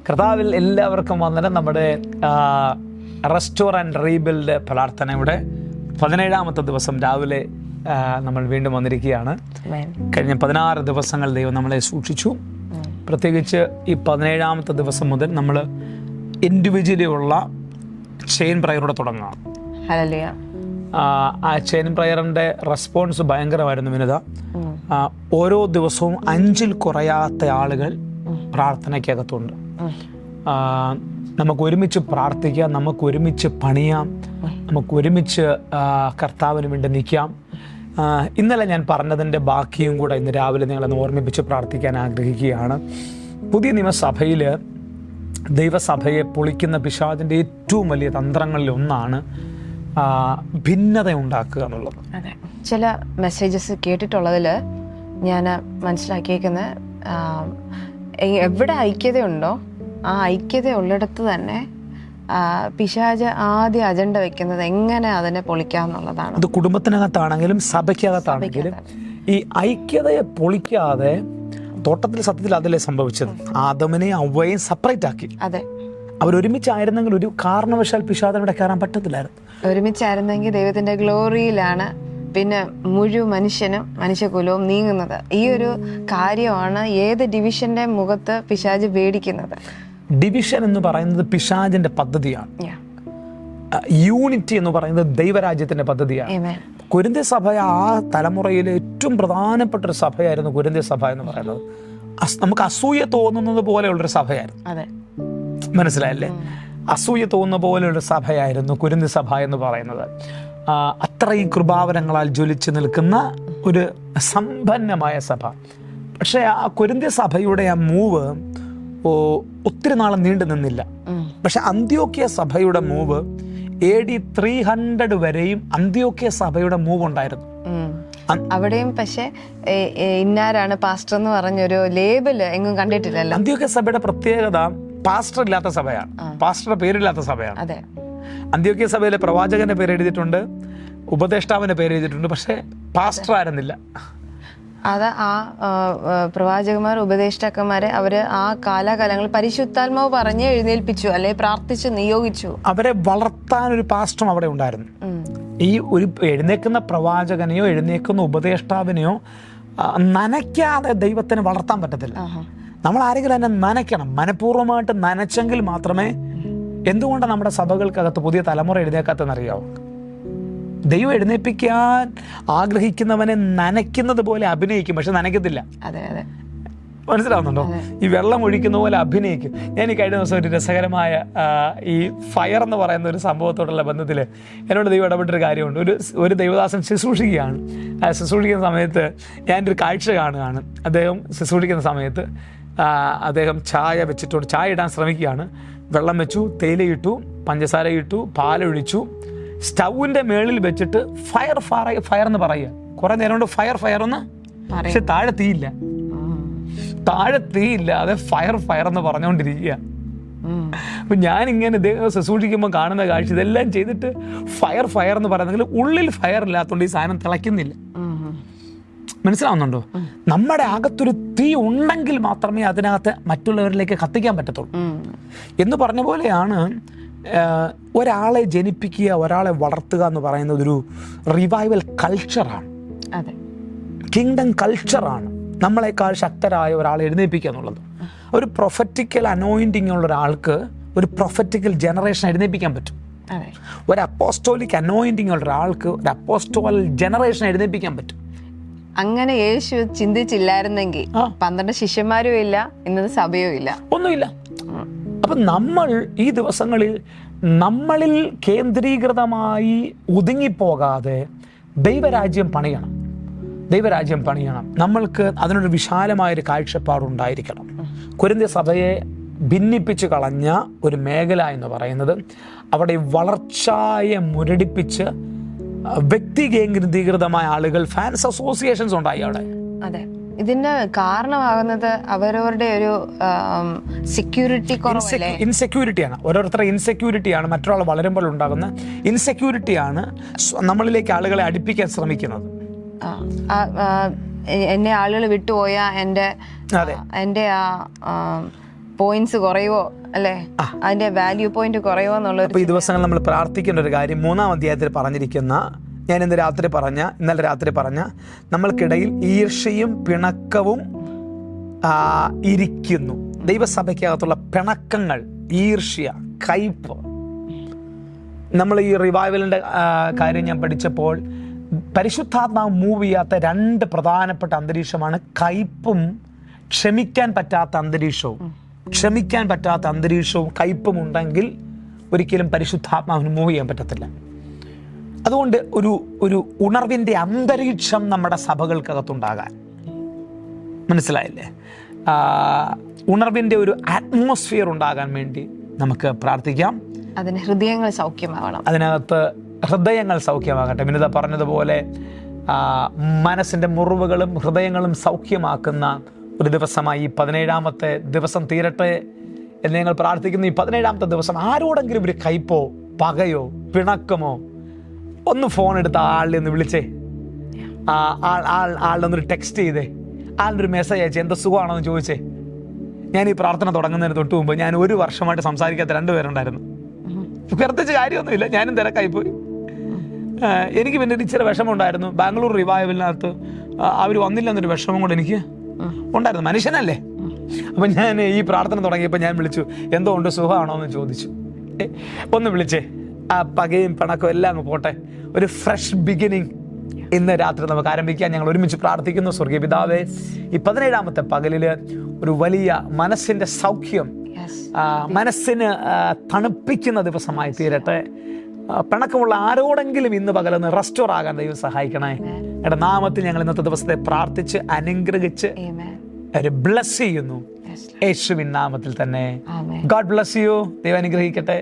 കർത്താവിൽ എല്ലാവർക്കും വന്നിട്ട് നമ്മുടെ റെസ്റ്റോർ ആൻഡ് റീബിൽഡ് പ്രാർത്ഥനയുടെ 17ാമത്തെ ദിവസം രാവിലെ നമ്മൾ വീണ്ടും വന്നിരിക്കുകയാണ്. കഴിഞ്ഞ 16 ദിവസങ്ങൾ ദൈവം നമ്മളെ സൂക്ഷിച്ചു. പ്രത്യേകിച്ച് ഈ 17ാമത്തെ ദിവസം മുതൽ നമ്മൾ ഇൻഡിവിജ്വലി ഉള്ള ചെയിൻ പ്രയറോടെ തുടങ്ങാം. ആ ചെയിൻ പ്രയറിൻ്റെ റെസ്പോൺസ് ഭയങ്കരമായിരുന്നു വിനിത. ഓരോ ദിവസവും 5-ൽ കുറയാത്ത ആളുകൾ പ്രാർത്ഥനയ്ക്കകത്തുണ്ട്. നമുക്ക് ഒരുമിച്ച് പ്രാർത്ഥിക്കാം, നമുക്ക് ഒരുമിച്ച് പണിയാം, നമുക്ക് ഒരുമിച്ച് കർത്താവിന് വേണ്ടി നിൽക്കാം. ഇന്നലെ ഞാൻ പറഞ്ഞതിൻ്റെ ബാക്കിയും കൂടെ ഇന്ന് രാവിലെ നിങ്ങളെന്ന് ഓർമ്മിപ്പിച്ച് പ്രാർത്ഥിക്കാൻ ആഗ്രഹിക്കുകയാണ്. പുതിയ നിയമസഭയിൽ ദൈവസഭയെ പൊളിക്കുന്ന പിശാചിൻ്റെ ഏറ്റവും വലിയ തന്ത്രങ്ങളിൽ ഒന്നാണ് ഭിന്നത ഉണ്ടാക്കുക എന്നുള്ളത്. അതെ, ചില മെസ്സേജസ് കേട്ടിട്ടുള്ളതിൽ ഞാൻ മനസ്സിലാക്കിയേക്കുന്നത് എവിടെ ഐക്യതയുണ്ടോ ആ ഐക്യത ഉള്ളിടത്ത് തന്നെ പിശാച് ആദ്യ അജണ്ട വെക്കുന്നത് എങ്ങനെ അതിനെ പൊളിക്കാന്നുള്ളതാണ്. അത് കുടുംബത്തിനകത്താണെങ്കിലും സഭയ്ക്കകത്താണെങ്കിലും ഈ ഐക്യതയെ പൊളിക്കാതെ തോട്ടത്തിൽ സത്യത്തിൽ അതിലെ സംഭവിച്ചത് ആദമിനെയും അവയെയും സെപ്പറേറ്റ് ആക്കി. അതെ, അവരൊരുമിച്ചായിരുന്നെങ്കിൽ ഒരു കാരണവശാൽ പിശാചിനോട് കയറാൻ പറ്റത്തില്ലായിരുന്നു. ഒരുമിച്ചായിരുന്നെങ്കിൽ ദൈവത്തിന്റെ ഗ്ലോറിയിലാണ് പിന്നെ മുഴുവൻ മനുഷ്യകുലവും നീങ്ങുന്നത്. ഈ ഒരു കാര്യമാണ് ഏത് ഡിവിഷന്റെ മുഖത്ത് പിശാച് പേടിക്കുന്നത്. ഡിവിഷൻ എന്ന് പറയുന്നത് പിശാചിന്റെ പദ്ധതിയാണ്. യൂണിറ്റി എന്ന് പറയുന്നത് ദൈവരാജ്യത്തിന്റെ പദ്ധതിയാണ്. കൊരിന്ത്യ സഭ ആ തലമുറയിലെ ഏറ്റവും പ്രധാനപ്പെട്ട ഒരു സഭയായിരുന്നു കൊരിന്ത്യ സഭ എന്ന് പറയുന്നത്. നമുക്ക് അസൂയ തോന്നുന്നത് പോലെയുള്ളൊരു സഭയായിരുന്നു. മനസ്സിലായല്ലേ? അസൂയ തോന്നുന്ന പോലെയുള്ള സഭയായിരുന്നു കൊരിന്ത്യ സഭ എന്ന് പറയുന്നത്. അത്രയും കൃപാവരങ്ങളാൽ ജ്വലിച്ചു നിൽക്കുന്ന ഒരു സമ്പന്നമായ സഭ. പക്ഷേ ആ കൊരിന്ത്യ സഭയുടെ ആ മൂവ് ഒത്തിരി നാളെ നീണ്ടു നിന്നില്ല. പക്ഷെ അന്ത്യോക്യ സഭയുടെ മൂവ് AD 300 വരെയും അന്ത്യോക്യ സഭയുടെ മൂവ് ഉണ്ടായിരുന്നു. അവിടെയും പക്ഷെ ഇന്നാരാണ് പാസ്റ്റർ എന്ന് പറഞ്ഞൊരു ലേബല് എങ്ങും കണ്ടിട്ടില്ലല്ലോ. അന്ത്യോക്യ സഭയുടെ പ്രത്യേകത പാസ്റ്റർ ഇല്ലാത്ത സഭയാണ്, പാസ്റ്ററുടെ പേരില്ലാത്ത സഭയാണ്. അതെ, അന്ത്യോക്യ സഭയിലെ പ്രവാചകന്റെ പേര് എഴുതിയിട്ടുണ്ട്, ഉപദേഷ്ടാവിന്റെ പേര് എഴുതിയിട്ടുണ്ട്, പക്ഷെ പാസ്റ്റർ ആയിരുന്നില്ല. അത് ആ പ്രവാചകന്മാർ ഉപദേഷ്ടാക്കന്മാരെ അവര് ആ കാലാകാലങ്ങളിൽ പരിശുദ്ധാത്മാവ് പറഞ്ഞ് എഴുന്നേൽപ്പിച്ചു, അല്ലെ പ്രാർത്ഥിച്ച് നിയോഗിച്ചു. അവരെ വളർത്താൻ ഒരു പാസ്റ്ററും അവിടെ ഉണ്ടായിരുന്നു. ഈ ഒരു എഴുന്നേക്കുന്ന പ്രവാചകനെയോ എഴുന്നേക്കുന്ന ഉപദേഷ്ടാവിനെയോ നനയ്ക്കാതെ ദൈവത്തിനെ വളർത്താൻ പറ്റത്തില്ല. നമ്മൾ ആരെങ്കിലും എന്നെ നനയ്ക്കണം, മനഃപൂർവ്വമായിട്ട് നനച്ചെങ്കിൽ മാത്രമേ. എന്തുകൊണ്ടാണ് നമ്മുടെ സഭകൾക്കകത്ത് പുതിയ തലമുറ എഴുന്നേക്കാത്തെന്നറിയാവോ? ദൈവം എഴുന്നേൽപ്പിക്കാൻ ആഗ്രഹിക്കുന്നവനെ നനയ്ക്കുന്നത് പോലെ അഭിനയിക്കും, പക്ഷെ നനയ്ക്കത്തില്ല. മനസ്സിലാവുന്നുണ്ടോ? ഈ വെള്ളം ഒഴിക്കുന്ന പോലെ അഭിനയിക്കും. ഞാൻ ഈ കഴിഞ്ഞ ദിവസം ഒരു രസകരമായ ഈ ഫയർ എന്ന് പറയുന്ന ഒരു സംഭവത്തോടുള്ള ബന്ധത്തിൽ എന്നോട് ദൈവം ഇടപെട്ടൊരു കാര്യമുണ്ട്. ഒരു ദൈവദാസൻ ശുശ്രൂഷിക്കുകയാണ്. ശുശ്രൂഷിക്കുന്ന സമയത്ത് ഞാനൊരു കാഴ്ച കാണുകയാണ്. അദ്ദേഹം ശുശ്രൂഷിക്കുന്ന സമയത്ത് അദ്ദേഹം ചായ വെച്ചിട്ടുണ്ട്, ചായ ഇടാൻ ശ്രമിക്കുകയാണ്. വെള്ളം വെച്ചു, തേയിലയിട്ടു, പഞ്ചസാര ഇട്ടു, പാലൊഴിച്ചു, സ്റ്റൗവിൻ്റെ മേളിൽ വെച്ചിട്ട് ഫയർ ഫയർ എന്ന് പറയുക. കുറെ നേരം കൊണ്ട് ഫയർ എന്ന്, പക്ഷെ താഴെ തീയില്ലാതെ ഫയർ എന്ന് പറഞ്ഞുകൊണ്ടിരിക്കുക. അപ്പൊ ഞാനിങ്ങനെ ഇദ്ദേഹം ശുശ്രൂഷിക്കുമ്പോൾ കാണുന്ന കാഴ്ച ഇതെല്ലാം ചെയ്തിട്ട് ഫയർ എന്ന് പറയുന്നെങ്കിൽ ഉള്ളിൽ ഫയർ ഇല്ലാത്തതുകൊണ്ട് ഈ സാധനം തിളയ്ക്കുന്നില്ല. മനസ്സിലാവുന്നുണ്ടോ? നമ്മുടെ അകത്തൊരു തീ ഉണ്ടെങ്കിൽ മാത്രമേ അതിനകത്ത് മറ്റുള്ളവരിലേക്ക് കത്തിക്കാൻ പറ്റത്തുള്ളൂ. എന്ന് പറഞ്ഞ പോലെയാണ് ഒരാളെ ജനിപ്പിക്കുക, ഒരാളെ വളർത്തുക എന്ന് പറയുന്നത് ഒരു റിവൈവൽ കൾച്ചറാണ്, കിങ്ഡം കൾച്ചറാണ്. നമ്മളെക്കാൾ ശക്തരായ ഒരാളെ എഴുന്നേൽപ്പിക്കുക എന്നുള്ളത്. ഒരു പ്രൊഫറ്റിക്കൽ അനോയിൻറ്റിങ് ഉള്ള ഒരാൾക്ക് ഒരു പ്രൊഫറ്റിക്കൽ ജനറേഷൻ എഴുന്നേൽപ്പിക്കാൻ പറ്റും. ഒരു അപ്പോസ്റ്റോലിക് അനോയിൻറ്റിങ് ഉള്ള ഒരാൾക്ക് ഒരു അപ്പോസ്റ്റോൽ ജനറേഷൻ എഴുന്നേൽപ്പിക്കാൻ പറ്റും. അങ്ങനെ യേശു ചിന്തിച്ചില്ലായിരുന്നെങ്കിൽ 12 ശിഷ്യന്മാരും ഇല്ല, ഇന്നത്തെ സഭയോ ഇല്ല, ഒന്നുമില്ല. അപ്പം നമ്മൾ ഈ ദിവസങ്ങളിൽ നമ്മളിൽ കേന്ദ്രീകൃതമായി ഒതുങ്ങിപ്പോകാതെ ദൈവരാജ്യം പണിയണം. നമ്മൾക്ക് അതിനൊരു വിശാലമായൊരു കാഴ്ചപ്പാടുണ്ടായിരിക്കണം. കൊരിന്ത്യ സഭയെ ഭിന്നിപ്പിച്ച് കളഞ്ഞ ഒരു മേഖല എന്ന് പറയുന്നത് അവിടെ വളർച്ചയെ മുരടിപ്പിച്ച് വ്യക്തി കേന്ദ്രീകൃതമായ ആളുകൾ, ഫാൻസ് അസോസിയേഷൻസ് ഉണ്ടായി അവിടെ. അതെ, ഇതിന് കാരണമാകുന്നത് അവരവരുടെ ഒരു ഇൻസെക്യൂരിറ്റിയാണ്. ഓരോരുത്തരുടെ ഇൻസെക്യൂരിറ്റിയാണ്, മറ്റൊരാൾ വളരുമ്പോൾ ഉണ്ടാകുന്ന ഇൻസെക്യൂരിറ്റിയാണ് നമ്മളിലേക്ക് ആളുകളെ അടുപ്പിക്കാൻ ശ്രമിക്കുന്നത്. എന്നെ ആളുകൾ വിട്ടുപോയാ എൻ്റെ പോയിന്റ്സ് കുറയുവോ അല്ലെ, അതിന്റെ വാല്യൂ പോയിന്റ് കുറയുവോ എന്നുള്ളത്. അപ്പോൾ ഈ ദിവസങ്ങൾ നമ്മൾ പ്രാർത്ഥിക്കേണ്ട ഒരു കാര്യം 3-ാം അധ്യായത്തിൽ പറഞ്ഞിരിക്കുന്ന, ഞാൻ ഇന്നലെ രാത്രി പറഞ്ഞ നമ്മൾക്കിടയിൽ ഈർഷ്യയും പിണക്കവും ഇരിക്കുന്നു. ദൈവസഭയ്ക്കകത്തുള്ള പിണക്കങ്ങൾ, ഈർഷ്യ, കയ്പ്. നമ്മൾ ഈ റിവൈവലിൻ്റെ കാര്യം ഞാൻ പഠിച്ചപ്പോൾ പരിശുദ്ധാത്മാവ് മൂവ് ചെയ്യാത്ത 2 പ്രധാനപ്പെട്ട അന്തരീക്ഷമാണ് കയ്പും ക്ഷമിക്കാൻ പറ്റാത്ത അന്തരീക്ഷവും കയ്പും ഉണ്ടെങ്കിൽ ഒരിക്കലും പരിശുദ്ധാത്മാവിന് മൂവ് ചെയ്യാൻ പറ്റത്തില്ല. അതുകൊണ്ട് ഒരു ഉണർവിൻ്റെ അന്തരീക്ഷം നമ്മുടെ സഭകൾക്കകത്തുണ്ടാകാൻ, മനസ്സിലായില്ലേ, ഉണർവിൻ്റെ ഒരു അറ്റ്മോസ്ഫിയർ ഉണ്ടാകാൻ വേണ്ടി നമുക്ക് പ്രാർത്ഥിക്കാം. അതിന് ഹൃദയങ്ങൾ സൗഖ്യമാവണം. അതിനകത്ത് ഹൃദയങ്ങൾ സൗഖ്യമാകട്ടെ. വിനിത പറഞ്ഞതുപോലെ മനസ്സിൻ്റെ മുറിവുകളും ഹൃദയങ്ങളും സൗഖ്യമാക്കുന്ന ഒരു ദിവസമായി ഈ 17-ാമത്തെ ദിവസം തീരട്ടെ എന്ന് ഞങ്ങൾ പ്രാർത്ഥിക്കുന്നു. ഈ 17-ാമത്തെ ദിവസം ആരോടെങ്കിലും ഒരു കയ്പോ പകയോ പിണക്കമോ, ഒന്ന് ഫോൺ എടുത്ത് ആളിനെ ഒന്ന് വിളിച്ചേ, ആളിനൊന്നൊരു ടെക്സ്റ്റ് ചെയ്തേ, ആളിനൊരു മെസ്സേജ് അയച്ചേ, എന്താ സുഖമാണോ എന്ന് ചോദിച്ചേ. ഞാൻ ഈ പ്രാർത്ഥന തുടങ്ങുന്നതിന് തൊട്ട് മുമ്പ് ഞാൻ 1 വർഷമായിട്ട് സംസാരിക്കാത്ത 2 പേരുണ്ടായിരുന്നു. പ്രത്യേകിച്ച് കാര്യമൊന്നുമില്ല, ഞാനും തിരക്കായിപ്പോയി. എനിക്ക് പിന്നെ ഇച്ചിരി വിഷമമുണ്ടായിരുന്നു. ബാംഗ്ലൂർ റിവൈവലിനകത്ത് അവർ വന്നില്ല എന്നൊരു വിഷമം കൊണ്ട് എനിക്ക് ഉണ്ടായിരുന്നു. മനുഷ്യനല്ലേ. അപ്പം ഞാൻ ഈ പ്രാർത്ഥന തുടങ്ങിയപ്പോൾ ഞാൻ വിളിച്ചു, എന്തോ ഉണ്ട്, സുഖമാണോ എന്ന് ചോദിച്ചു. ഒന്ന് വിളിച്ചേ, ആ പകയും പിണക്കവും എല്ലാം അങ്ങ് പോട്ടെ, ഒരു ഫ്രഷ് ബിഗിനിങ് ഇന്ന് രാത്രി നമുക്ക് ആരംഭിക്കാം. ഞങ്ങൾ ഒരുമിച്ച് പ്രാർത്ഥിക്കുന്നു. സ്വർഗീയ പിതാവേ, ഈ 17-ാമത്തെ പകലിൽ ഒരു വലിയ മനസ്സിൻ്റെ സൗഖ്യം, മനസ്സിന് തണുപ്പിക്കുന്ന ദിവസമായി തീരട്ടെ. പിണക്കമുള്ള ആരോടെങ്കിലും ഇന്ന് പകലൊന്ന് റെസ്റ്റോർ ആകാൻ ദൈവം സഹായിക്കണേ. എന്റെ നാമത്തിൽ ഞങ്ങൾ ഇന്നത്തെ ദിവസത്തെ പ്രാർത്ഥിച്ച് അനുഗ്രഹിച്ച് ബ്ലസ് ചെയ്യുന്നു, യേശുവിൻ നാമത്തിൽ തന്നെ. God bless you. ദൈവം അനുഗ്രഹിക്കട്ടെ.